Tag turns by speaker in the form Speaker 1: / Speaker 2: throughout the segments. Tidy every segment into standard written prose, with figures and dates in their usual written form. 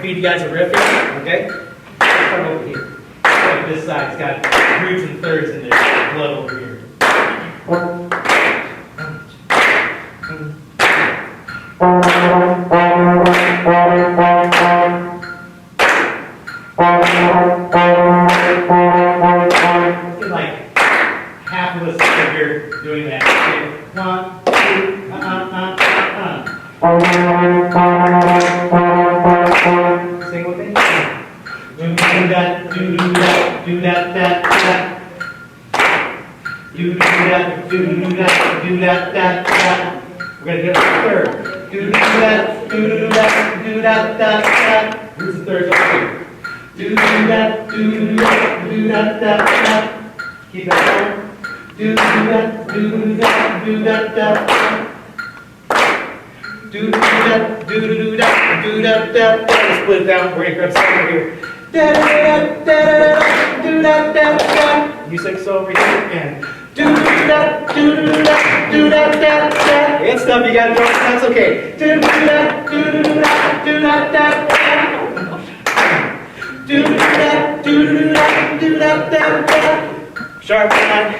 Speaker 1: Feed you guys a riff here, okay? Start over here. Like this side, it's got roots and thirds in there. Blood over here. Get like half of us here doing that. Okay. 1, 2, Sing with me. Do that, do that, do that, that. Do that, do that, do that, that. We're gonna get a third. Do that, do that, do that, that. Here's the third over here. Do that, do that, do that, that. Keep that going. Do that, do that, do that, that. Do that, do that, do that, that. Let's split it down. We're gonna grab some over here. Da da da da do that, that, that. You sing so over here and do that, do that, do that, that, that. It's stuff you gotta do. That's okay. Do that, do that, do that, that. Do that, do that, do that, that, that. Sharp line.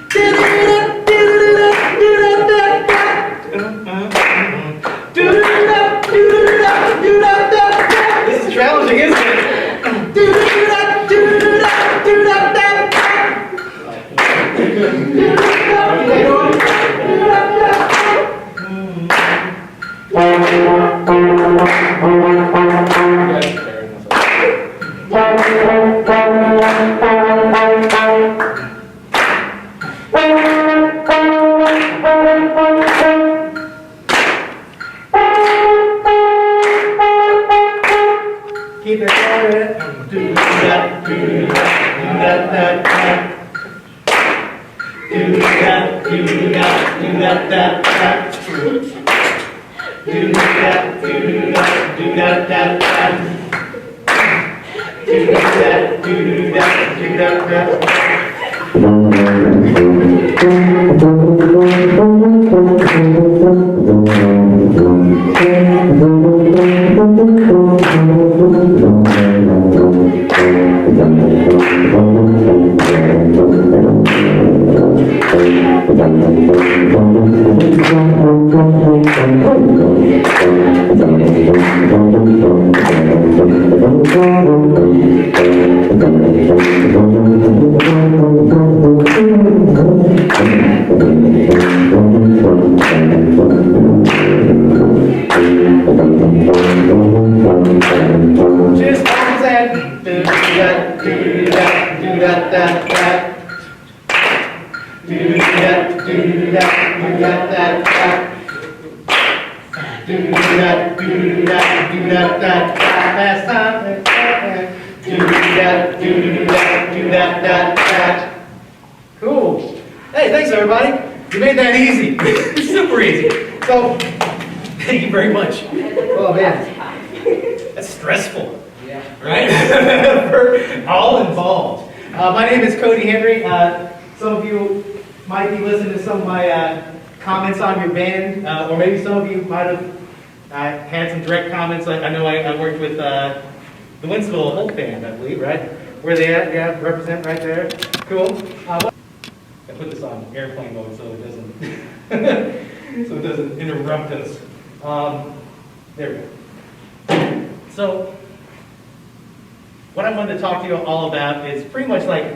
Speaker 1: Do that, do that, do that, that, that. Do that, do that, do that, that. This is challenging, isn't it? Do that, do that, do that, that. Do that, do that, keep it going. Do that, do that, do that, that, that. Do that, do that, do that, that, that. Do that, do that, do that, that, that. Do that, do that, do that, that. Just arms and do that, do that, do that, that, that. Do that, do that, do that, that, that. Do that, do that, do that, that, fast time. Do that, do that, do that, that, that. Cool. Hey, thanks everybody. You made that easy. Super easy. So, thank you very much. Oh man, that's stressful. Yeah. Right? for all involved. My name is Cody Henry. Some of you might be listening to some of my comments on your band, or maybe some of you might have had some direct comments. I know I worked with the Winsville Holt Band, I believe, right? Where they at? Yeah, represent right there. Cool. I put this on airplane mode so it doesn't interrupt us. There we go. So, what I wanted to talk to you all about is pretty much like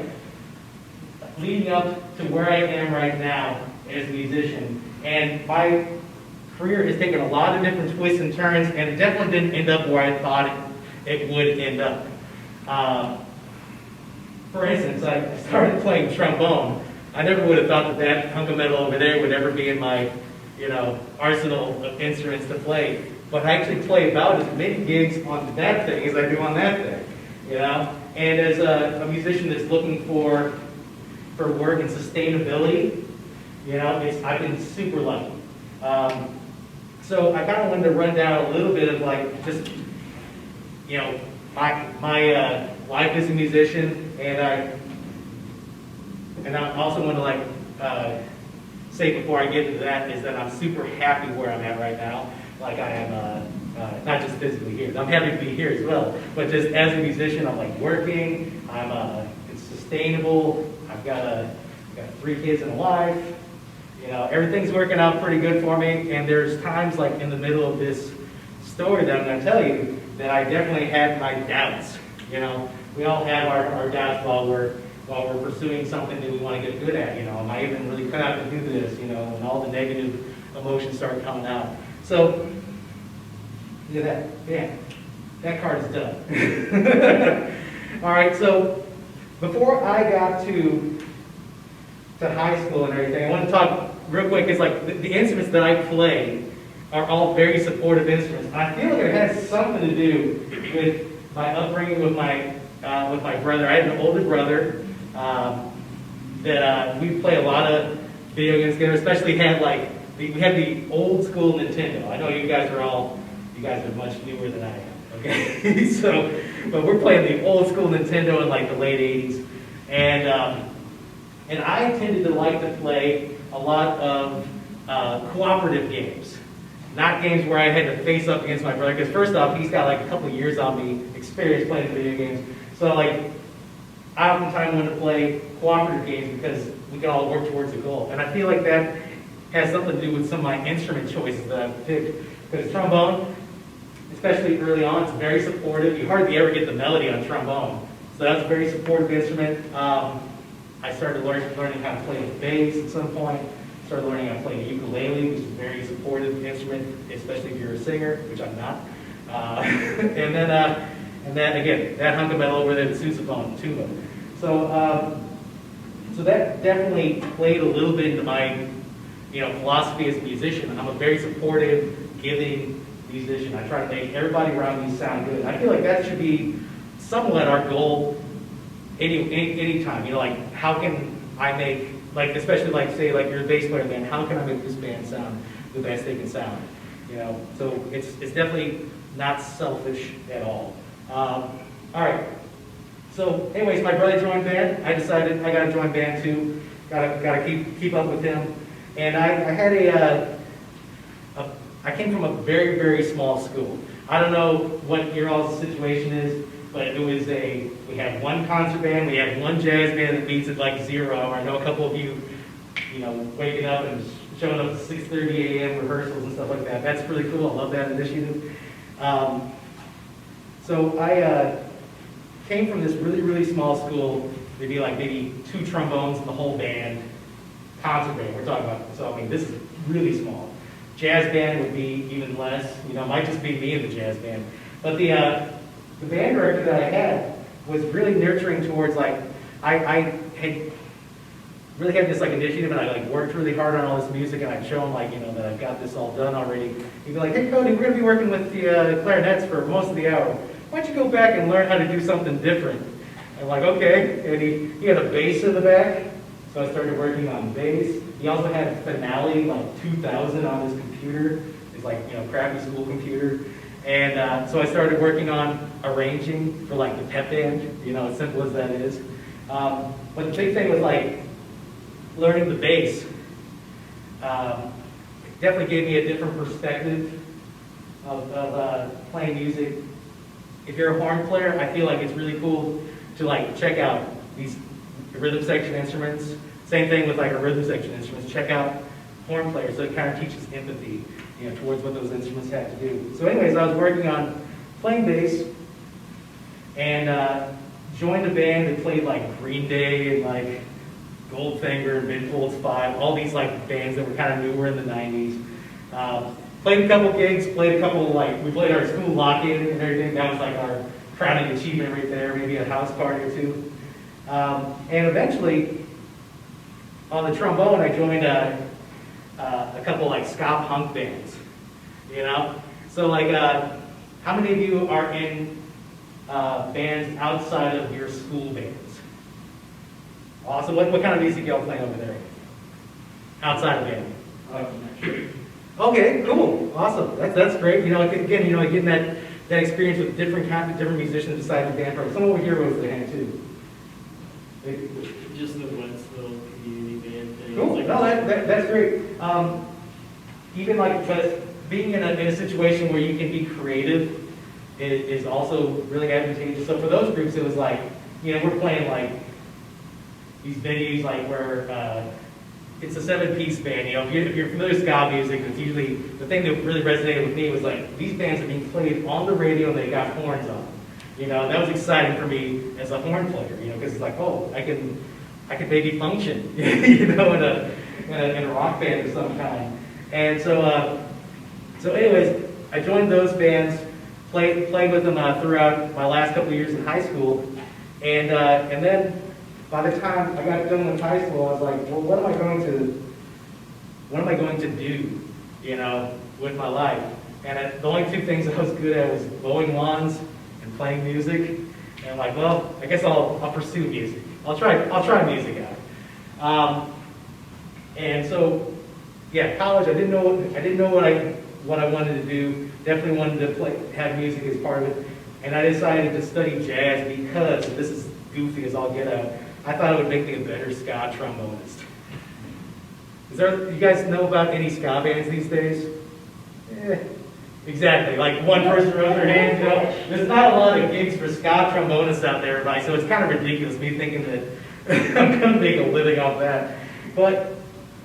Speaker 1: leading up to where I am right now as a musician. And my career has taken a lot of different twists and turns, and it definitely didn't end up where I thought it would end up. For instance, I started playing trombone. I never would have thought that hunk of metal over there would ever be in my, arsenal of instruments to play. But I actually play about as many gigs on that thing as I do on that thing, And as a musician that's looking for work and sustainability, I've been super lucky. So I kind of wanted to run down a little bit of like just, my life as a musician, and I also want to say before I get into that is that I'm super happy where I'm at right now. Like I am, not just physically here. I'm happy to be here as well, but just as a musician, I'm like working. It's sustainable. I've got 3 kids and a wife. Everything's working out pretty good for me. And there's times like in the middle of this story that I'm going to tell you that I definitely had my doubts. We all have our doubts while we're pursuing something that we want to get good at. Am I even really cut out to do this? When all the negative emotions start coming out. So, look at that. Yeah, that card is done. All right, so before I got to high school and everything, I want to talk real quick. It's like the instruments that I play are all very supportive instruments. I feel like it has something to do with my upbringing with my brother. I had an older brother that we play a lot of video games together. Especially we had the old school Nintendo. I know you guys are much newer than I am. Okay, but we're playing the old school Nintendo in like the late '80s, and I tended to like to play a lot of cooperative games. Not games where I had to face up against my brother, because first off, he's got like a couple of years on me, experience playing video games. So I oftentimes want to play cooperative games because we can all work towards a goal. And I feel like that has something to do with some of my instrument choices that I've picked. Because trombone, especially early on, it's very supportive. You hardly ever get the melody on trombone. So that's a very supportive instrument. I started learning how to play the bass at some point. Started learning how to play the ukulele, which is a very supportive instrument, especially if you're a singer, which I'm not. And then again, that hunk of metal over there, the sousaphone, tuba. So that definitely played a little bit into my, philosophy as a musician. I'm a very supportive, giving musician. I try to make everybody around me sound good. I feel like that should be somewhat our goal any time. How can I make, especially say you're a bass player, then how can I make this band sound the best they can sound? So it's definitely not selfish at all. All right. So, anyways, my brother joined band. I decided I got to join band too. Got to keep up with him. And I had I came from a very, very small school. I don't know what your all's situation is, but it was we had one concert band, we had one jazz band that meets at like 0. I know a couple of you, waking up and showing up at 6:30 a.m. rehearsals and stuff like that. That's really cool. I love that initiative. So I came from this really, really small school. There'd be maybe 2 trombones in the whole band. Concert band we're talking about. So this is really small. Jazz band would be even less. It might just be me in the jazz band. But the band director that I had was really nurturing towards I had really had this initiative, and I worked really hard on all this music, and I'd show him that I've got this all done already. He'd be like, "Hey Cody, we're gonna be working with the clarinets for most of the hour. Why don't you go back and learn how to do something different?" I'm like, "Okay." And he had a bass in the back, so I started working on bass. He also had Finale 2000 on his computer. It's crappy school computer. And so I started working on arranging for like the pep band, you know, as simple as that is. But the big thing was like learning the bass. It definitely gave me a different perspective of playing music. If you're a horn player, I feel like it's really cool to like check out these rhythm section instruments. Same thing with like a rhythm section instruments. Check out horn players, so it kind of teaches empathy, you know, towards what those instruments have to do. So anyways, I was working on playing bass and joined a band that played like Green Day and like Goldfinger and Ben Folds 5, all these like bands that were kind of newer in the 90s. Played a couple gigs, played a couple like, we played our school lock-in and everything. That was like our crowning achievement right there, maybe a house party or two. And eventually, on the trombone, I joined a couple like ska punk bands, you know? So like, how many of you are in bands outside of your school bands? Awesome. What kind of music y'all playing over there? Outside of band? Okay, cool, awesome. That's great. You know, again, you know, getting that experience with different musicians besides the band program. Someone over here raised their hand too.
Speaker 2: Just the Wentzville community band thing.
Speaker 1: Cool.
Speaker 2: Like,
Speaker 1: No, that's great. Even like, but being in a situation where you can be creative is also really advantageous. So for those groups, it was like, you know, we're playing like these venues like where it's a 7-piece band. You know, if you're familiar with ska music, it's usually the thing that really resonated with me was like these bands are being played on the radio and they got horns on. You know, that was exciting for me as a horn player. You know, because it's like, oh, I can maybe function, you know, in a rock band of some kind. And so anyways, I joined those bands, played with them throughout my last couple of years in high school, and then by the time I got done with high school, I was like, well, what am I going to do, you know, with my life? And the only two things I was good at was mowing lawns and playing music. And I'm like, well, I guess I'll pursue music. I'll try music out. And so, yeah, college. I didn't know what I wanted to do. Definitely wanted to have music as part of it. And I decided to study jazz because, and this is goofy as all get out, I thought it would make me a better ska trombonist. You guys know about any ska bands these days? Exactly, like one person raised their hand, you know. There's not a lot of gigs for ska trombonists out there, everybody, so it's kind of ridiculous me thinking that I'm going to make a living off that. But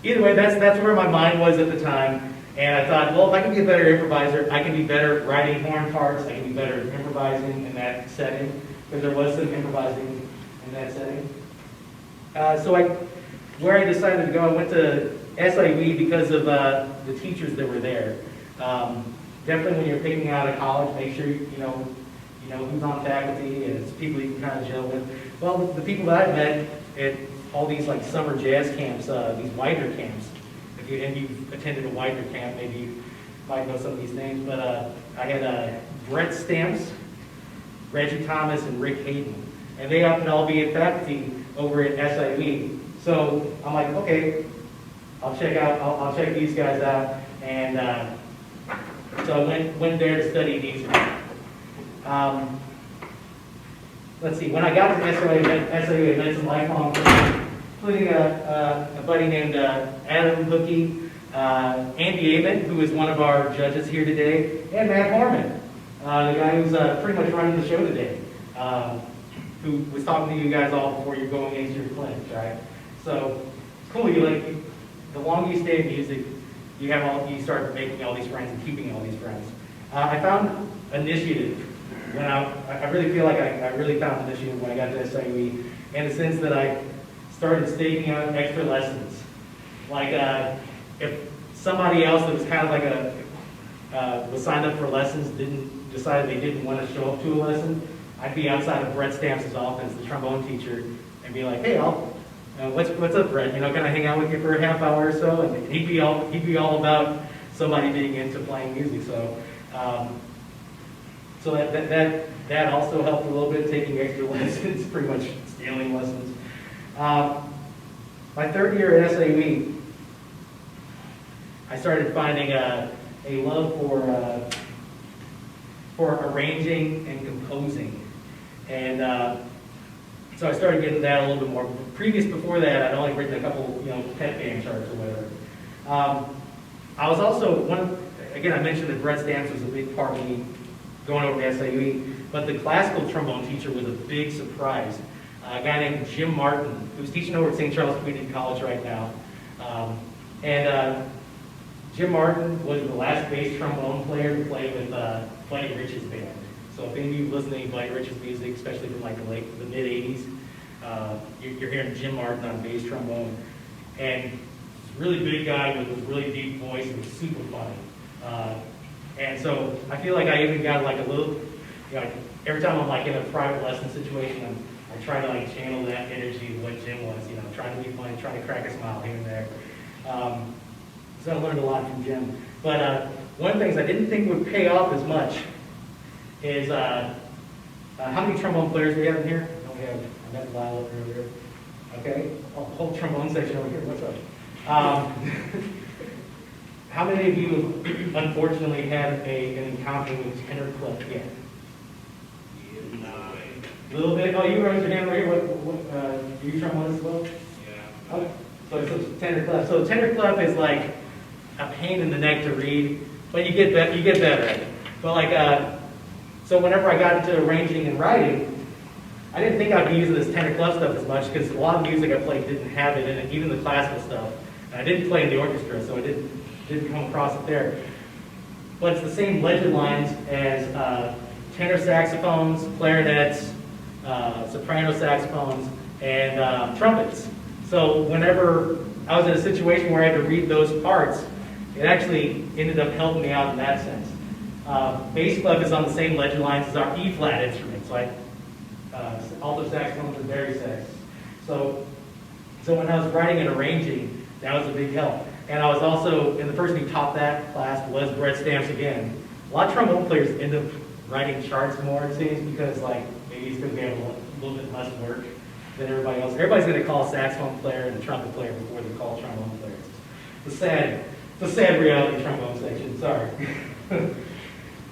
Speaker 1: either way, that's where my mind was at the time. And I thought, well, if I can be a better improviser, I can be better writing horn parts, I can be better improvising in that setting, because there was some improvising in that setting. Where I decided to go, I went to SIE because of the teachers that were there. Definitely when you're picking out a college, make sure you know who's on faculty and it's people you can kind of gel with. Well, the people that I've met at all these like summer jazz camps, these Widener camps, and you've attended a Widener camp, maybe you might know some of these names, but I had Brett Stamps, Reggie Thomas, and Rick Hayden. And they happened to all be at faculty over at SIE. So I'm like, okay, I'll check these guys out. And so I went there to study music. Let's see, when I got to SIE, I met some lifelong friends, including a buddy named Adam Hookie, Andy Amon, who is one of our judges here today, and Matt Horman, the guy who's pretty much running the show today. Who was talking to you guys all before you're going into your clinics, right? So it's cool. The longer you stay in music, you start making all these friends and keeping all these friends. I found initiative when I really feel like I really found initiative when I got to SIE, in the sense that I started staking out extra lessons. Like if somebody else that was kind of like was signed up for lessons decided they didn't want to show up to a lesson, I'd be outside of Brett Stamps' office, the trombone teacher, and be like, "Hey, what's up, Brett? You know, can I hang out with you for a half hour or so?" And he'd be all about somebody being into playing music. So, that also helped a little bit, taking extra lessons, pretty much stealing lessons. My third year at SIE, I started finding a love
Speaker 3: for arranging and composing. And so I started getting that a little bit more. Before that, I'd only written a couple, pet band charts or whatever. I was also, again, I mentioned that Brett Stamps was a big part of me going over to SAE, but the classical trombone teacher was a big surprise. A guy named Jim Martin, who's teaching over at St. Charles Community College right now. Jim Martin was the last bass trombone player to play with Buddy Rich's band. So if any of you listen to any Buddy Rich's music, especially from like the mid-'80s, you're hearing Jim Martin on bass trombone. And he's a really big guy with a really deep voice and super funny. And so I feel like I even got like a little, every time I'm like in a private lesson situation, I try to like channel that energy of what Jim was, trying to be funny, trying to crack a smile here and there. So I learned a lot from Jim. But one of the things I didn't think would pay off as much is how many trombone players do we have in here? We have, I met Lyle up earlier. Okay, whole trombone section over here. What's up? How many of you have unfortunately had an encounter with tenor clef yet? A little bit. Oh, you raised your hand right here. What do you trombone as well? Yeah. Okay. So it's tenor clef. So tenor clef is like a pain in the neck to read, but you get better at it. But so whenever I got into arranging and writing, I didn't think I'd be using this tenor clef stuff as much because a lot of the music I played didn't have it in it, even the classical stuff. And I didn't play in the orchestra, so I didn't come across it there. But it's the same legend lines as tenor saxophones, clarinets, soprano saxophones, and trumpets. So whenever I was in a situation where I had to read those parts, it actually ended up helping me out in that sense. Bass clef is on the same legend lines as our E-flat instruments, like alto saxophones and bari sax. So when I was writing and arranging, that was a big help. And I was also, and the person who taught that class was Brett Stamps again. A lot of trombone players end up writing charts more, it seems, because maybe it's because they have a little bit less work than everybody else. Everybody's going to call a saxophone player and a trumpet player before they call trombone players. It's a sad reality trombone section, sorry.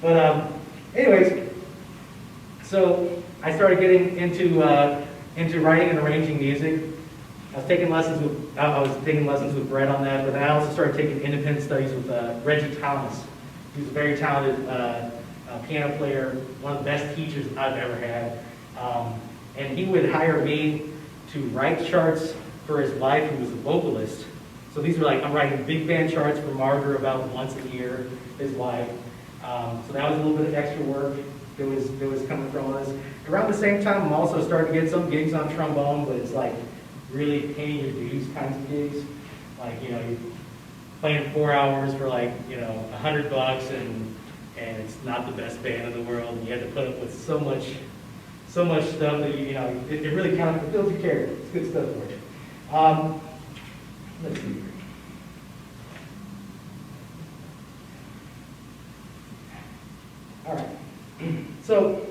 Speaker 3: But anyways, so I started getting into writing and arranging music. I was taking lessons with Brett on that, but then I also started taking independent studies with Reggie Thomas. He's a very talented piano player, one of the best teachers I've ever had. And he would hire me to write charts for his wife, who was a vocalist. So these were I'm writing big band charts for Margaret about once a year, his wife. So that was a little bit of extra work that was coming from us. Around the same time, I'm also starting to get some gigs on trombone, but it's really paying your dues kinds of gigs. You're playing 4 hours for $100 and it's not the best band in the world. And you have to put up with so much stuff that it really kind of builds your character. It's good stuff for you. Let's see. All right. So,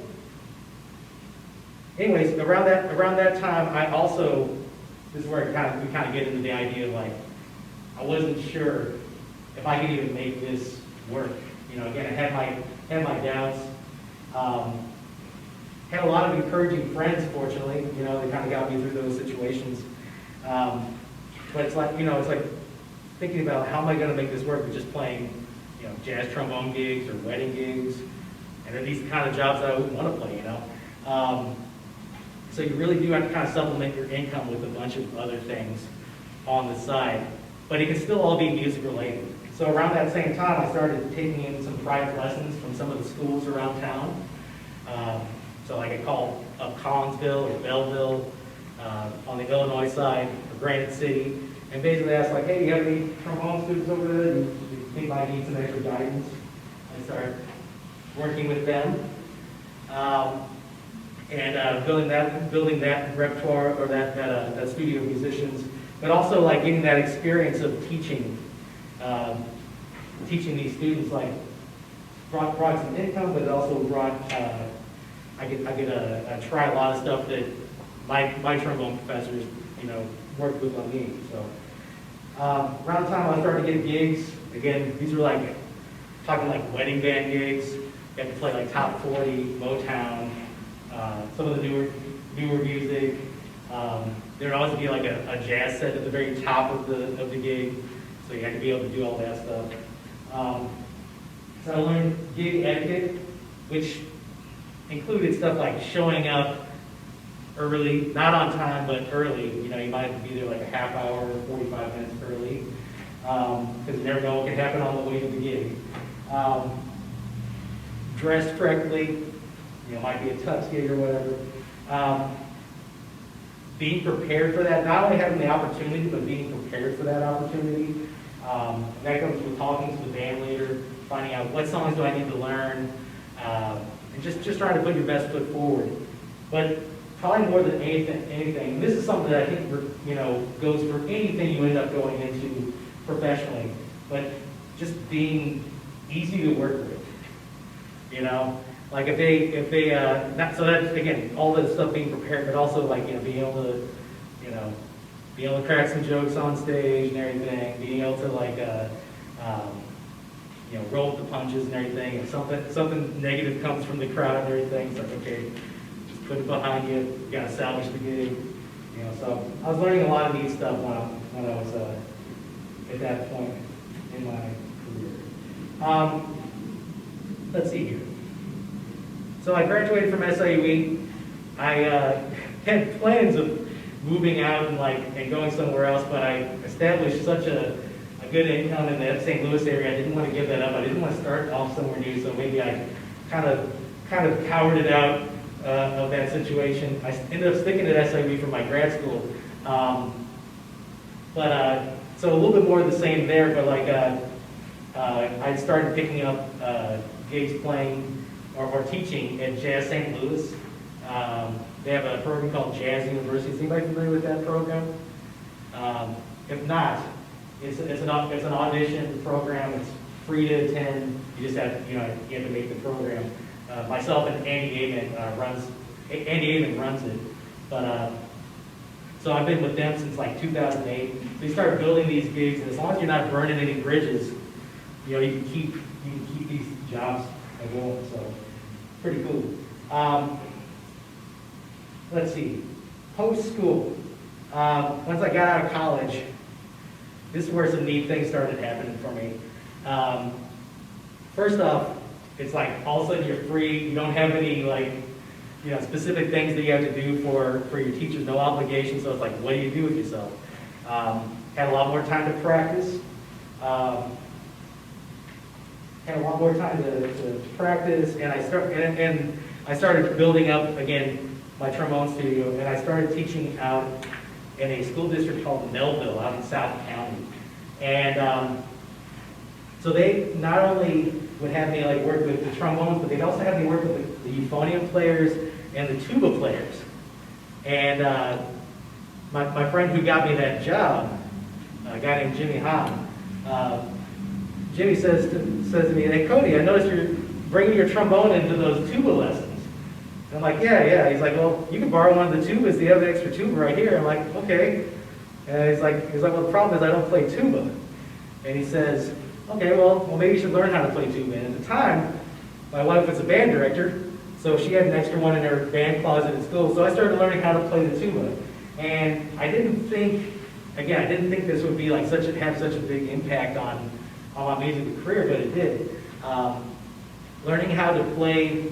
Speaker 3: anyways, around that time, I also, this is where we kind of get into the idea of I wasn't sure if I could even make this work. Again, I had my doubts. Had a lot of encouraging friends, fortunately. They kind of got me through those situations. But it's like thinking about how am I going to make this work with just playing, jazz trombone gigs or wedding gigs, and are these kind of jobs that I wouldn't want to play, So you really do have to kind of supplement your income with a bunch of other things on the side, but it can still all be music related. So around that same time, I started taking in some private lessons from some of the schools around town. So I called up Collinsville or Belleville on the Illinois side, or Granite City, and basically asked hey, do you have any trombone students over there? Do you think I need some extra guidance? I started working with them. And building that repertoire or that studio of musicians, but also getting that experience of teaching these students brought some income, but it also brought I get to try a lot of stuff that my trombone professors worked with on me. So around the time I started getting gigs, again these were talking wedding band gigs, You have to play like top 40, Motown, some of the newer music. There would always be like a jazz set at the very top of the gig, so you had to be able to do all that stuff. So I learned gig etiquette, which included stuff like showing up early, not on time, but early. You know, you might have to be there like a half hour or 45 minutes early, because you never know what can happen on the way to the gig. Dressed correctly, you know, might be a tux gig or whatever. Being prepared for that, not only having the opportunity, but being prepared for that opportunity. That comes with talking to the band leader, finding out what songs do I need to learn, and just trying to put your best foot forward. But probably more than anything, this is something that I think goes for anything you end up going into professionally, but just being easy to work with. You know, like if they so that again, all that stuff being prepared, but also like being able to crack some jokes on stage and everything, being able to like roll with the punches and everything. If something negative comes from the crowd and everything, it's like, okay, just put it behind you. You gotta salvage the gig. So I was learning a lot of neat stuff when I was at that point in my career. Let's see here. So I graduated from SIUE. I had plans of moving out and going somewhere else, but I established such a good income in the St. Louis area. I didn't want to give that up. I didn't want to start off somewhere new, so maybe I kind of cowered it out of that situation. I ended up sticking at SIUE for my grad school. So a little bit more of the same there, but I started picking up gigs playing or teaching at Jazz St. Louis. They have a program called Jazz University. Is anybody familiar with that program? If not, it's an audition program. It's free to attend. You just have you have to make the program. Myself and Andy Amen runs it. But so I've been with them since like 2008. So you start building these gigs, and as long as you're not burning any bridges, you can keep these jobs going. So pretty cool. Let's see. Post school. Once I got out of college, this is where some neat things started happening for me. First off, it's like all of a sudden you're free. You don't have any specific things that you have to do for your teachers. No obligation. So it's like, what do you do with yourself? Had a lot more time to practice. Had a lot more time to practice, and I started building up again my trombone studio, and I started teaching out in a school district called Melville out in South County. And so they not only would have me work with the trombones, but they'd also have me work with the euphonium players and the tuba players. And my friend who got me that job, a guy named Jimmy Hahn, Jimmy says to me, "Hey Cody, I noticed you're bringing your trombone into those tuba lessons." And I'm like, yeah. He's like, "Well, you can borrow one of the tubas. You have an extra tuba right here." I'm like, "Okay." And he's like, "Well, the problem is I don't play tuba." And he says, "Okay, well, maybe you should learn how to play tuba." And at the time, my wife was a band director, so she had an extra one in her band closet at school. So I started learning how to play the tuba. And I didn't think this would be have such a big impact on my music career, but it did. Learning how to play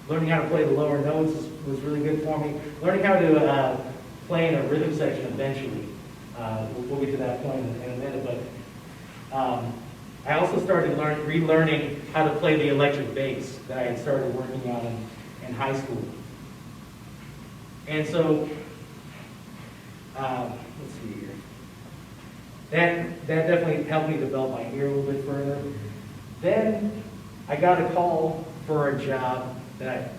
Speaker 3: the lower notes was really good for me. Learning how to play in a rhythm section eventually. We'll get to that point in a minute, but I also started relearning how to play the electric bass that I had started working on in high school. And so, let's see here. That definitely helped me develop my ear a little bit further. Then I got a call for a job that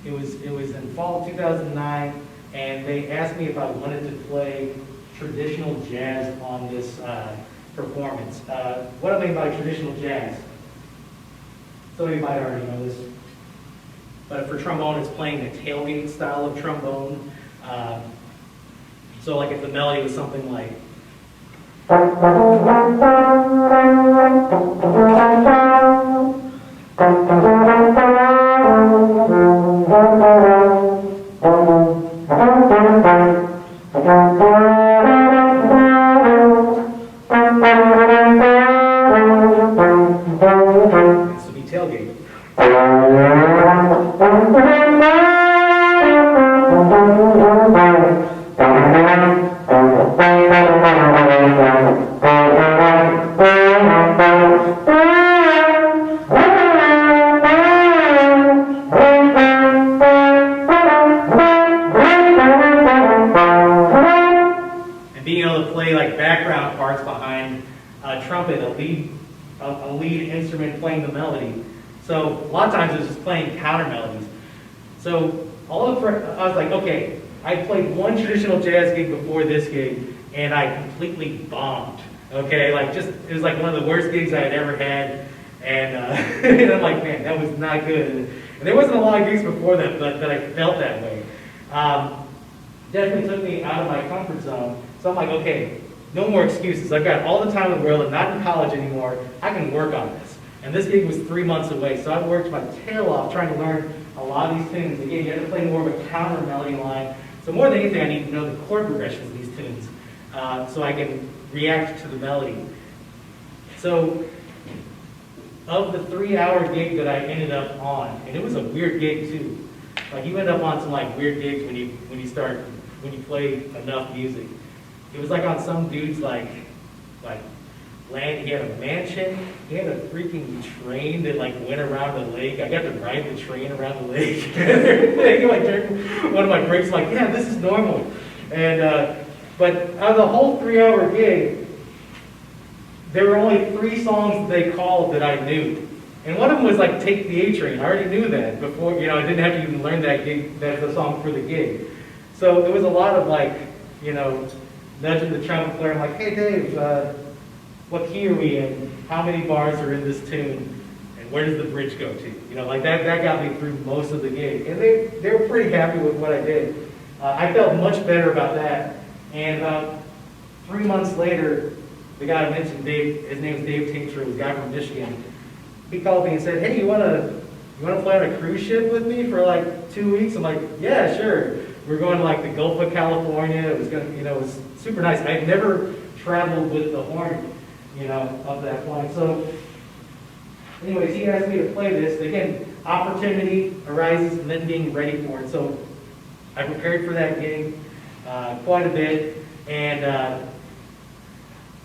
Speaker 3: it was in fall of 2009, and they asked me if I wanted to play traditional jazz on this performance. What I mean by traditional jazz, some of you might already know this, but for trombone, it's playing the tailgate style of trombone. So if the melody was something like This would be tailgate. And being able to play like background parts behind a trumpet, a lead instrument playing the melody. So a lot of times it was just playing counter melodies. So I was like, okay, I played one traditional jazz gig before this gig, and I completely bombed. Okay, it was like one of the worst gigs I had ever had, and, and I'm like, man, that was not good. And there wasn't a lot of gigs before that, but that I felt that way. Definitely took me out of my comfort zone. So I'm like, okay, no more excuses. I've got all the time in the world. I'm not in college anymore. I can work on this. And this gig was 3 months away, so I worked my tail off trying to learn a lot of these tunes. Again, you have to play more of a counter melody line. So more than anything, I need to know the chord progressions of these tunes so I can react to the melody. So of the 3-hour gig that I ended up on, and it was a weird gig too. Like you end up on some like weird gigs when you play enough music. It was like on some dude's like land. He had a mansion. He had a freaking train that like went around the lake. I got to ride the train around the lake. Like during one of my breaks, I'm like, yeah, this is normal. And but out of the whole 3-hour gig, there were only 3 songs they called that I knew. And one of them was like Take the A Train. I already knew that before, I didn't have to even learn that's the song for the gig. So it was a lot of like, nudging the trumpet player. I'm like, hey Dave, what key are we in? How many bars are in this tune? And where does the bridge go to? Like that got me through most of the gig. And they were pretty happy with what I did. I felt much better about that. And about 3 months later, the guy I mentioned, Dave, his name is Dave Tincture, was a guy from Michigan. He called me and said, hey, you wanna play on a cruise ship with me for like 2 weeks? I'm like, yeah, sure. We're going to like the Gulf of California. It was it was super nice. I'd never traveled with the horn, up that point. So anyways, he asked me to play this. Again, opportunity arises and then being ready for it. So I prepared for that gig quite a bit, and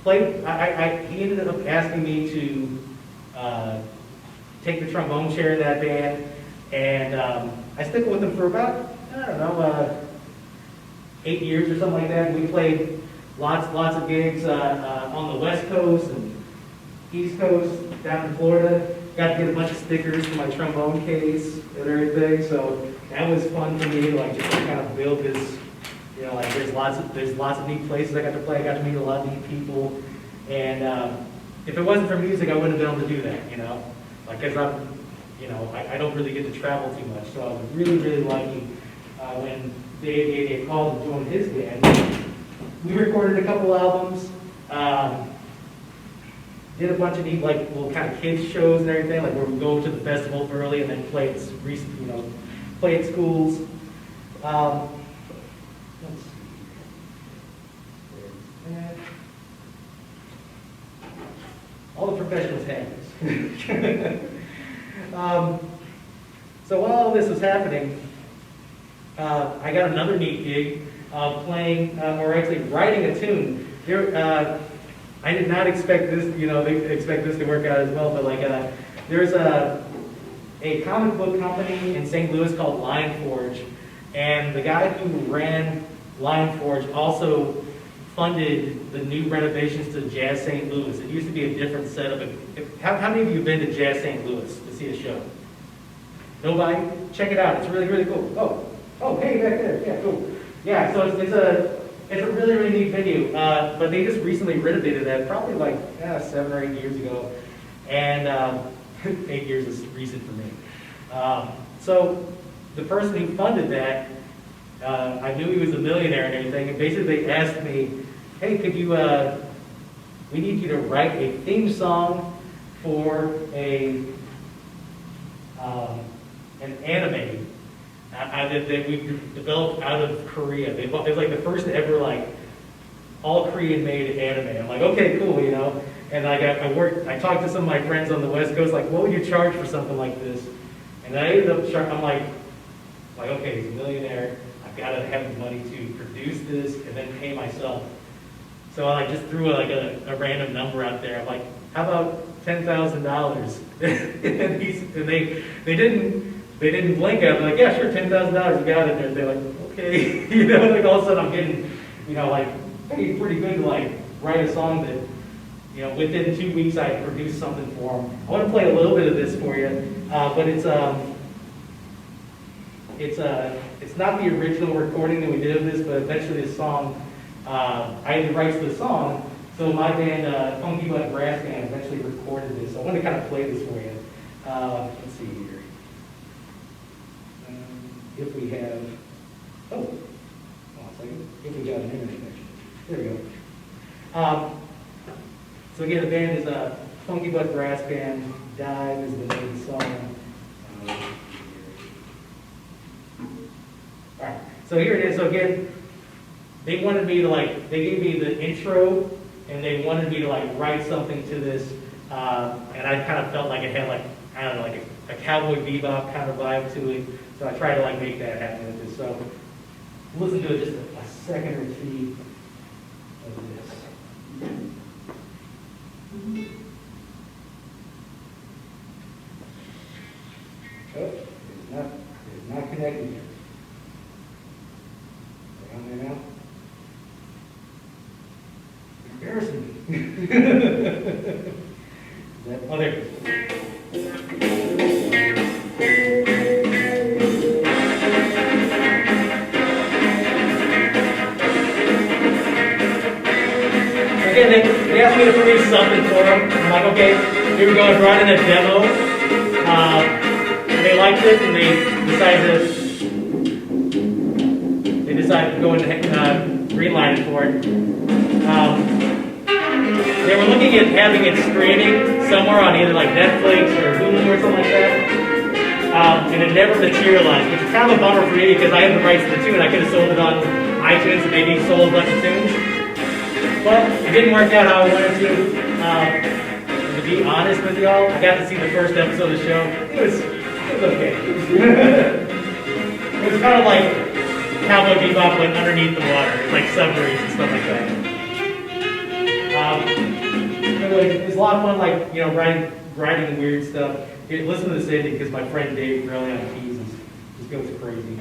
Speaker 3: played. He ended up asking me to take the trombone chair in that band, and I stuck with him for about, 8 years or something like that. We played lots of gigs on the West Coast and East Coast, down in Florida. Got to get a bunch of stickers for my trombone case and everything, so that was fun for me, like just to kind of build this, there's lots of neat places I got to play. I got to meet a lot of neat people, and if it wasn't for music, I wouldn't have been able to do that, because I don't really get to travel too much, so I was really, really lucky when Dave gave me a call to join his band. We recorded a couple albums, did a bunch of neat, like, little kind of kids shows and everything, like where we go to the festival early and then play at schools. Let's see. There's that. All the professionals have this. So while all this was happening, I got another neat gig playing, or actually writing a tune. I did not expect this, expect this to work out as well, but there's a comic book company in St. Louis called Lion Forge, and the guy who ran Lion Forge also funded the new renovations to Jazz St. Louis. It used to be a different setup. How many of you have been to Jazz St. Louis to see a show? Nobody? Check it out. It's really, really cool. Oh, hey, back there. Yeah, cool. Yeah, so it's a really, really neat venue. But they just recently renovated that, probably 7 or 8 years ago. And 8 years is recent for me. So the person who funded that, I knew he was a millionaire and everything, and basically they asked me, hey, could you we need you to write a theme song for an anime that we developed out of Korea. It was like the first ever like all Korean made anime. I'm like, okay, cool, you know. And I talked to some of my friends on the West Coast, like, what would you charge for something like this? And I ended up I'm like, okay, he's a millionaire. I've got to have the money to produce this and then pay myself. So I like just threw like a random number out there. I'm like, how about $10,000? and they didn't blink at it. They're like, yeah, sure, $10,000, you got it. And they're like, okay, you know, like all of a sudden I'm getting, you know, like paid pretty good to like write a song that, you know, within 2 weeks I produced something for them. I want to play a little bit of this for you, but it's not the original recording that we did of this, but eventually the song, I had the rights to the song, so my band, Funky Butt Brass Band, eventually recorded this. So I want to kind of play this for you. Let's see here. If we have, hold on a second, if we got an internet connection. There we go. So again, the band is Funky Butt Brass Band. Dive is the name of the song. All right, so here it is. So again, they wanted me to they gave me the intro, and they wanted me to write something to this, and I kind of felt like it had I don't know, like a Cowboy Bebop kind of vibe to it. So I tried to make that happen with this. So listen to it just a second or two of this. Oh, it's not connected here. On there now. Embarrassing me. Oh, there it is. Again, they asked me to produce something for them. I'm like, okay, here we go. I brought in a demo. And they liked it, and they decided to go and greenlight it for it. They were looking at having it streaming somewhere on either Netflix or Hulu or something like that. And it never materialized, which is kind of a bummer for me because I have the rights to the tune. I could have sold it on iTunes and maybe sold a bunch of tunes. But it didn't work out how I wanted to. To be honest with y'all, I got to see the first episode of the show. It was okay. It was kind of like Cowboy Bebop went underneath the water, like submarines and stuff like that. It was a lot of fun, writing weird stuff. Here, listen to this ending because my friend Dave really on keys just goes crazy.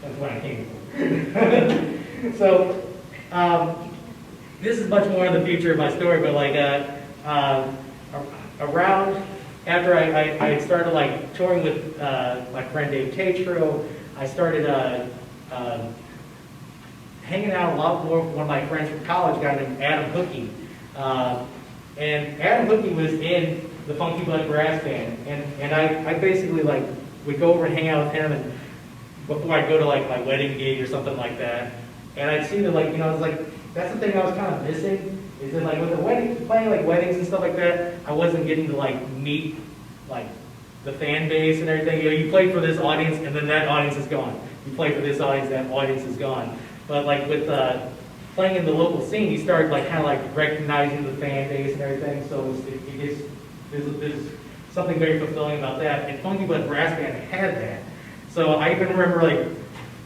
Speaker 3: That's what I came for. So, this is much more in the future of my story, but around after I started touring with my friend Dave Tatro, I started hanging out a lot more with one of my friends from college, a guy named Adam Hookey. And Adam Hookey was in the Funky Butt Brass Band, and I basically would go over and hang out with him, and before I'd go to my wedding gig or something like that, and I'd see that I was that's the thing I was kind of missing, is that with the wedding, playing weddings and stuff like that, I wasn't getting to meet the fan base and everything. You play for this audience and then that audience is gone. You play for this audience, that audience is gone. But with playing in the local scene, you start recognizing the fan base and everything. So there's something very fulfilling about that. And Funky Butt Brass Band had that. So I even remember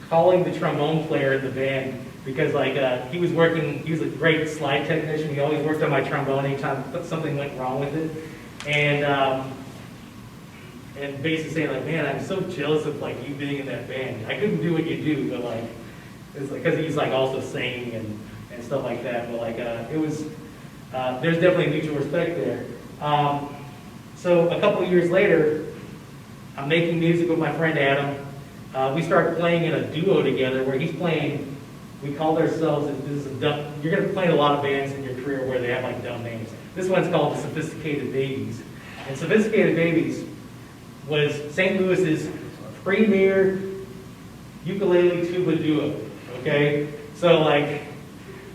Speaker 3: calling the trombone player in the band because like he was a great slide technician. He always worked on my trombone anytime something went wrong with it. And basically saying like, man, I'm so jealous of like you being in that band. I couldn't do what you do, but like, it's like, cause he's like also singing and stuff like that. But like, it was, there's definitely mutual respect there. So a couple of years later, I'm making music with my friend Adam. We start playing in a duo together where he's playing, we called ourselves, this is a dumb, you're gonna play in a lot of bands in your career where they have like dumb names. This one's called the Sophisticated Babies. And Sophisticated Babies was St. Louis's premier ukulele tuba duo, okay? So like,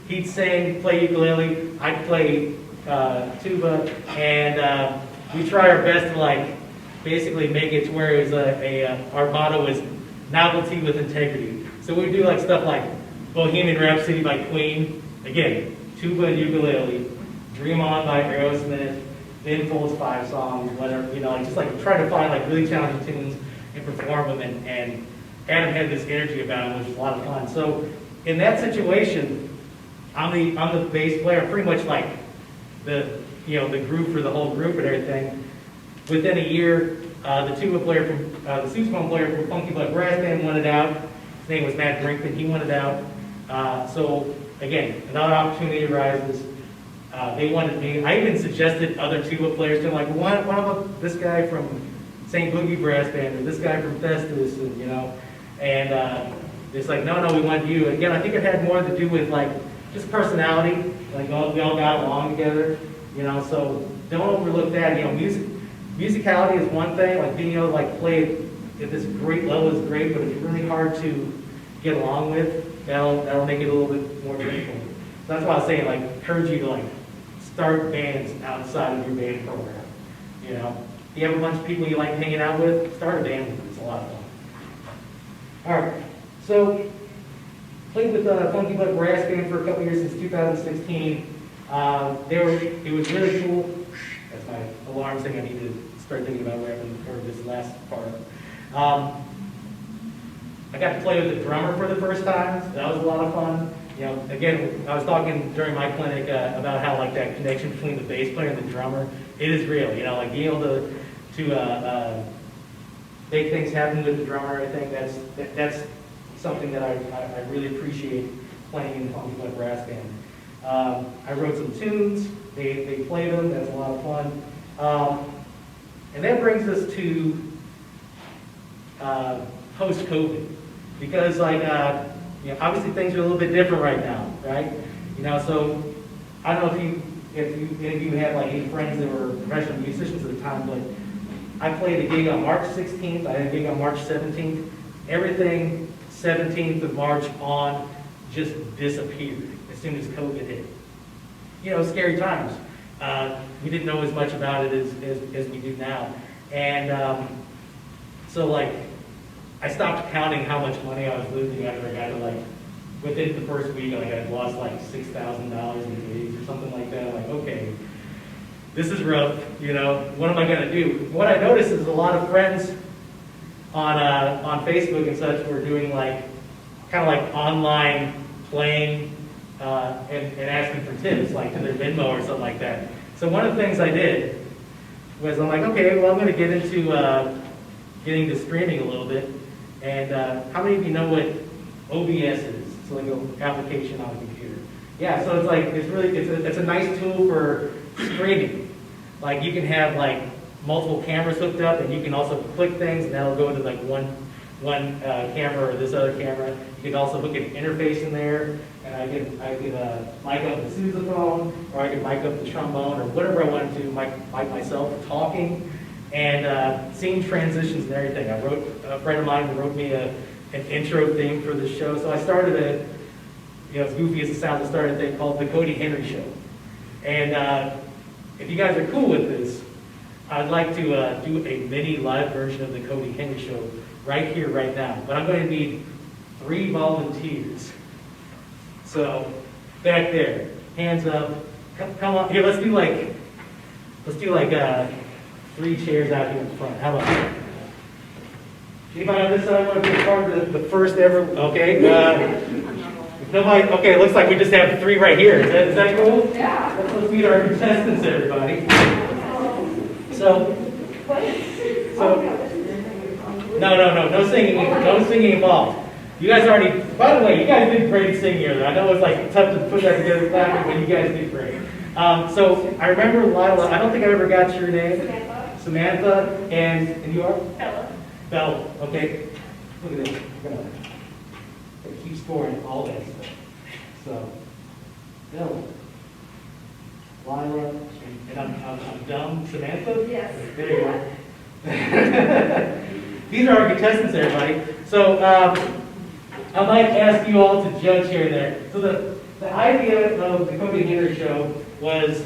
Speaker 3: he'd sing, play ukulele, I'd play tuba, and we try our best to like, basically make it to where it was our motto was novelty with integrity. So we do like stuff like Bohemian Rhapsody by Queen, again, tuba and ukulele, Dream On by Aerosmith, Ben Folds 5 songs, whatever, you know, like just like try to find like really challenging tunes and perform them, and Adam had this energy about him, which was a lot of fun. So in that situation, I'm the bass player, pretty much like the group for the whole group and everything. Within a year, the tuba player from the sousaphone player from Funky Blood Brass Band wanted out. His name was Matt Brinkman. He wanted out. So again, another opportunity arises. They wanted me. I even suggested other tuba players to them, like, why about this guy from St. Boogie Brass Band or this guy from Festus, and you know, and it's like, no, we want you. Again, I think it had more to do with like just personality. Like we all got along together, you know. So don't overlook that. You know, musicality is one thing. Like being able to like play at this great level is great, but it's really hard to get along with. That'll make it a little bit more difficult. So that's why I was saying, like, encourage you to like start bands outside of your band program. You know, if you have a bunch of people you like hanging out with, start a band with them. It's a lot of fun. All right, so played with Funky Blood Brass Band for a couple years since 2016. It was really cool. That's my alarm thing I need to start thinking about for this last part. I got to play with the drummer for the first time. That was a lot of fun. You know, again, I was talking during my clinic about how like that connection between the bass player and the drummer, it is real. You know, like being able to make things happen with the drummer. I think that's something that I really appreciate playing in the Funky Blood Brass Band. I wrote some tunes. They played them. That's a lot of fun. And that brings us to post-COVID, because like obviously things are a little bit different right now, right? You know, so I don't know if any of you had like any friends that were professional musicians at the time, but I played a gig on March 16th. I had a gig on March 17th. Everything 17th of March on just disappeared as soon as COVID hit. You know, scary times. We didn't know as much about it as we do now. And so like, I stopped counting how much money I was losing after I got to like, within the first week, like I lost like $6,000 in gigs or something like that. I'm like, okay, this is rough, you know, what am I gonna do? What I noticed is a lot of friends on Facebook and such were doing like, kind of like online playing and asking for tips, like to their Venmo or something like that. So one of the things I did was I'm like, okay, well I'm gonna get into getting to streaming a little bit. And how many of you know what OBS is? It's like an application on a computer. Yeah, so it's like, it's a nice tool for streaming. Like you can have like multiple cameras hooked up, and you can also click things and that'll go to like one camera or this other camera. You can also hook an interface in there, and I could mic up the sousaphone, or I could mic up the trombone, or whatever I wanted to, mic myself talking. And scene transitions and everything. A friend of mine wrote me an intro theme for the show. So I started as goofy as it sounds, I started a thing called the Cody Henry Show. And if you guys are cool with this, I'd like to do a mini live version of the Cody Henry Show right here, right now. But I'm going to need 3 volunteers. So back there, hands up. Come on, here. Let's do like 3 chairs out here in front. How about that? Anybody on this side want to be a part of the first ever? Okay. Nobody. Okay. It looks like we just have 3 right here. Is that cool?
Speaker 4: Yeah.
Speaker 3: Let's meet our contestants, everybody. So. No singing. No singing involved. You guys already. By the way, you guys did great singing earlier. I know it was like tough to put that together, but you guys did great. So I remember Lila. I don't think I ever got your name. Samantha, and you are? Bella, okay. Look at this. We're gonna keep scoring all that stuff. So, Bella, Lila, and I'm dumb. Samantha?
Speaker 4: Yes.
Speaker 3: There you go. These are our contestants, everybody. So, I might ask you all to judge here and there. So the idea of the Cody Henry show was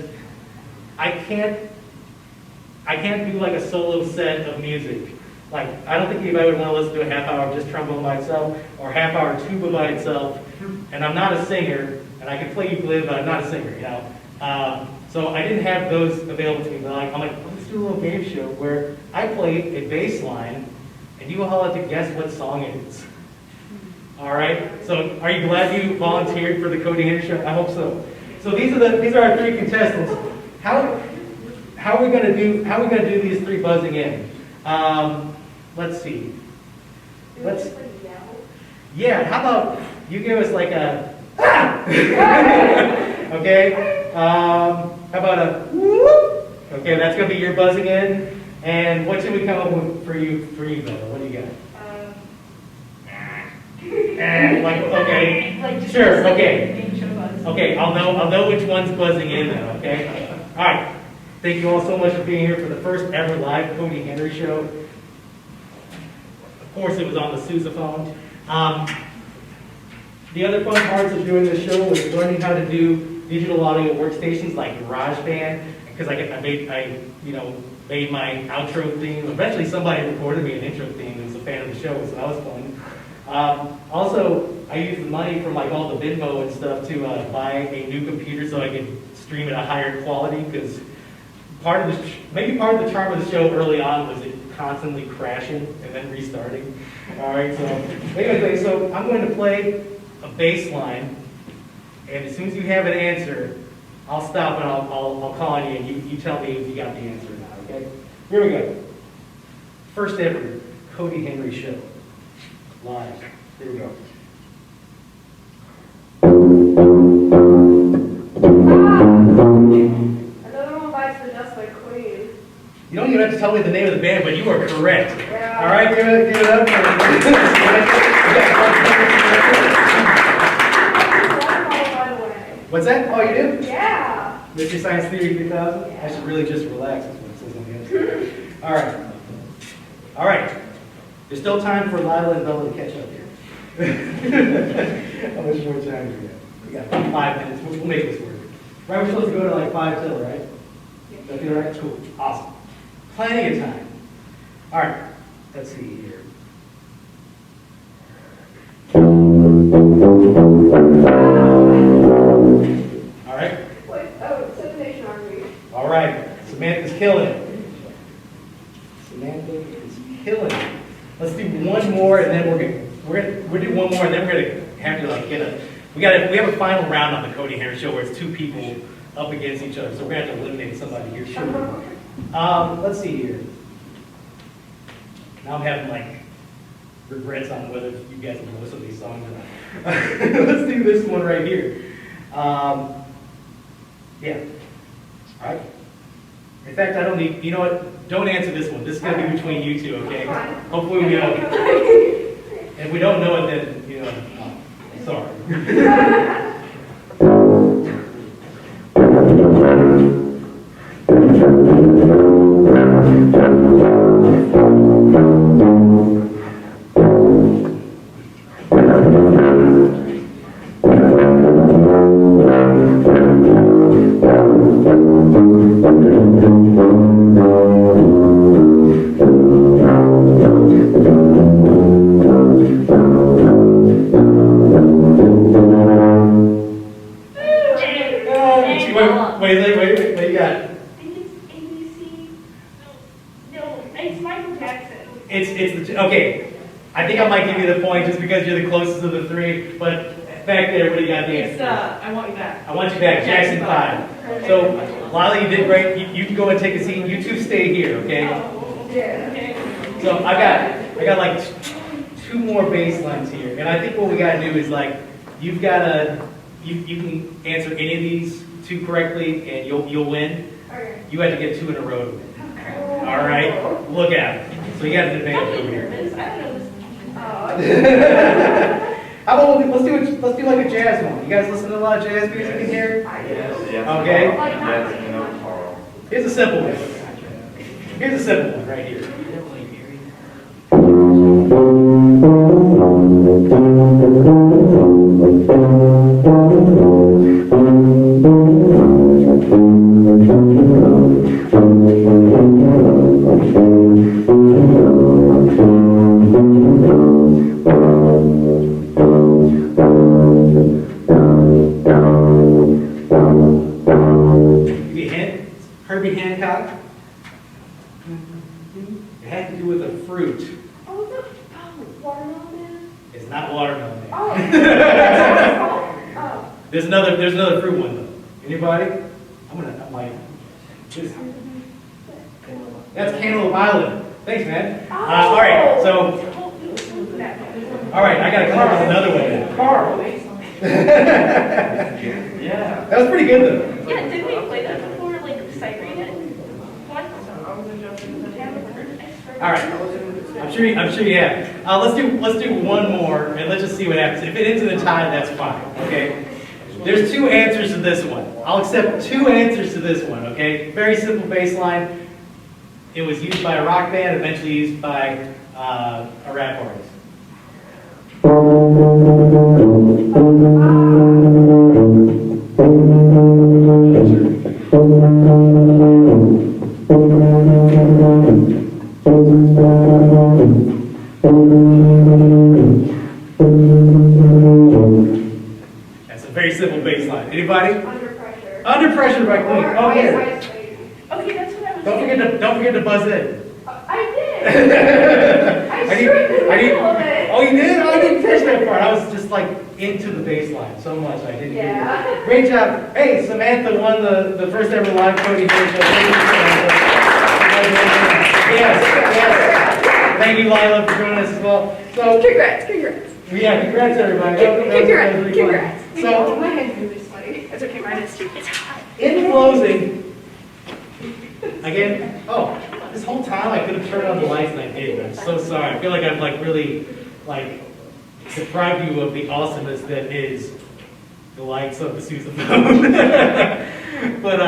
Speaker 3: I can't do like a solo set of music. Like, I don't think anybody would want to listen to a half hour of just trombone by itself or half hour tuba by itself. And I'm not a singer, and I can play ukulele, but I'm not a singer, you know. So I didn't have those available to me. But I'm like, let's do a little game show where I play a bass line, and you all have to guess what song it is. All right. So are you glad you volunteered for the Cody Henry show? I hope so. So these are our 3 contestants. How are we gonna do these 3 buzzing in? Let's see. Yeah, how about you give us like a okay? How about a whoop? Okay, that's gonna be your buzzing in. And what should we come up with for you, Bella? What do you got? Like okay,
Speaker 4: Like
Speaker 3: sure, okay.
Speaker 4: Game show buzz.
Speaker 3: Okay, I'll know which one's buzzing in then, okay? All right. Thank you all so much for being here for the first ever live Cody Henry show. Of course, it was on the sousaphone. The other fun parts of doing this show was learning how to do digital audio workstations like GarageBand, because I made my outro theme. Eventually, somebody recorded me an intro theme and was a fan of the show, so that was fun. Also, I used the money from like all the Venmo and stuff to buy a new computer so I could stream at a higher quality, because maybe part of the charm of the show early on was it constantly crashing and then restarting. All right, so anyway, so I'm going to play a bass line, and as soon as you have an answer, I'll stop and I'll call on you, and you tell me if you got the answer or not. Okay? Here we go. First ever Cody Henry show. Live. Here we go.
Speaker 4: Another one bites the dust like Queen.
Speaker 3: You don't even have to tell me the name of the band, but you are correct.
Speaker 4: Yeah.
Speaker 3: All right, give it up.
Speaker 4: By the way.
Speaker 3: What's that? Oh, you do?
Speaker 4: Yeah.
Speaker 3: Mystery Science Theory 3000? I should really just relax, is what it says on the inside. All right. All right. There's still time for Lila and Bella to catch up here. How much more time do we have? We got 5 minutes. We'll make this work. Right, we're supposed to go to like 5 till, right? That feel right? Cool. Awesome. Plenty of time. All right. Let's see here. All right.
Speaker 4: Wait, oh, Seven Nation Army.
Speaker 3: All right. Samantha's killing it. Samantha is killing it. Let's do one more, and then we'll do one more, and then we're gonna have to like we have a final round on the Cody Henry show where it's 2 people up against each other, so we're gonna have to eliminate somebody here. Sure. Let's see here. Now I'm having like regrets on whether you guys will listen to these songs or not. Let's do this one right here. Yeah. All right. In fact, I don't need. You know what? Don't answer this one. This is gonna be between you 2, okay? Hopefully we know. If we don't know it, then sorry. Wait, what you got?
Speaker 4: I think it's ABC. No, it's Michael Jackson.
Speaker 3: It's okay. I think I might give you the point just because you're the closest of the three, but back there, what do you got the
Speaker 5: It's,
Speaker 3: answer?
Speaker 5: I want you back.
Speaker 3: I want you back, Jackson 5. So, Lila, you did great. You can go and take a seat. You two stay here, okay?
Speaker 4: Yeah.
Speaker 5: Okay.
Speaker 3: So I got like two more baselines here, and I think what we gotta do is like, you've gotta, you can answer any of these two correctly, and you'll win.
Speaker 4: Okay.
Speaker 3: You have to get 2 in a row to win. All right, look at it. So you got an advantage over here.
Speaker 5: Nervous. I don't know this.
Speaker 4: Oh,
Speaker 3: How about let's do like a jazz one. You guys listen to a lot of jazz music in here? Okay. Here's a simple one. Here's a simple one right here. Give you a hint. Herbie Hancock. It had to do with a fruit.
Speaker 4: watermelon man?
Speaker 3: It's not watermelon. Man.
Speaker 4: Oh. That's what it's called. Oh.
Speaker 3: There's another fruit one though. Anybody? I'm like, this. That's Cantaloupe Island. Thanks, man. All right, so, all right, I gotta come up with another one then.
Speaker 1: Carl.
Speaker 3: Yeah. That was pretty good though.
Speaker 5: Yeah, didn't we play that before? Like sight read it? Once?
Speaker 3: All right. I'm sure you have. Let's do one more and let's just see what happens. If it ends in a tie, that's fine. Okay. There's 2 answers to this one. I'll accept 2 answers to this one. Okay. Very simple bass line. It was used by a rock band, eventually used by a rap artist. That's a very simple bass line. Anybody?
Speaker 4: Under pressure.
Speaker 3: Under Pressure by Queen.
Speaker 4: Or
Speaker 3: Oh,
Speaker 4: Ice
Speaker 3: here.
Speaker 4: Ice Lady.
Speaker 5: Okay, that's what I was
Speaker 3: Don't forget to buzz in.
Speaker 4: I did. I straightened the middle of it.
Speaker 3: Oh, you did? Oh, I didn't catch that part. I was just like into the bass line so much I didn't hear it.
Speaker 4: Yeah.
Speaker 3: Great job. Hey, Samantha won the first ever live Cody Fair show. Thank you, Samantha. Yes. Thank you, Lila, for joining us as well. So,
Speaker 4: Congrats.
Speaker 3: yeah, congrats everybody. That was really fun.
Speaker 4: Congrats.
Speaker 3: So,
Speaker 4: My hand's really sweaty. It's okay, mine is too. It's hot.
Speaker 3: in closing, again, this whole time I could have turned on the lights and I didn't. I'm so sorry. I feel like I've like really like deprived you of the awesomeness that is the lights of the sousaphone. But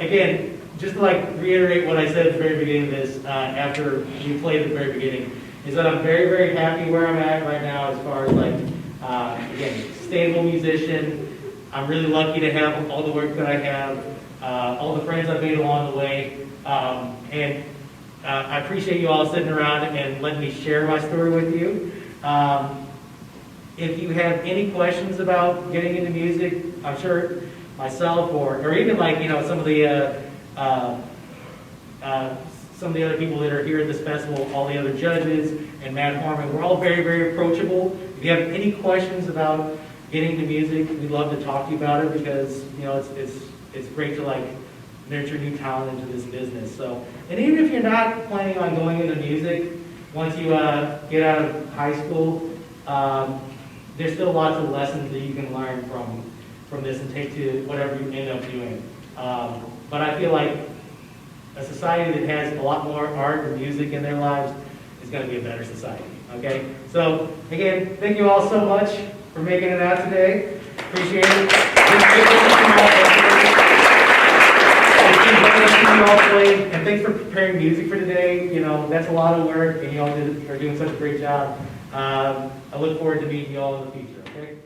Speaker 3: again, just to like reiterate what I said at the very beginning of this, after you played at the very beginning, is that I'm very, very happy where I'm at right now as far as like, again, stable musician. I'm really lucky to have all the work that I have, all the friends I've made along the way, and I appreciate you all sitting around and letting me share my story with you. If you have any questions about getting into music, I'm sure myself or even like some of the other people that are here at this festival, all the other judges and Matt Harmon, we're all very, very approachable. If you have any questions about getting into music, we'd love to talk to you about it because it's great to like nurture new talent into this business. So, and even if you're not planning on going into music, once you get out of high school, there's still lots of lessons that you can learn from this and take to whatever you end up doing. But I feel like a society that has a lot more art and music in their lives is going to be a better society. Okay? So, again, thank you all so much for making it out today. Appreciate it. And thanks for preparing music for today. That's a lot of work, and you all are doing such a great job. I look forward to meeting you all in the future. Okay?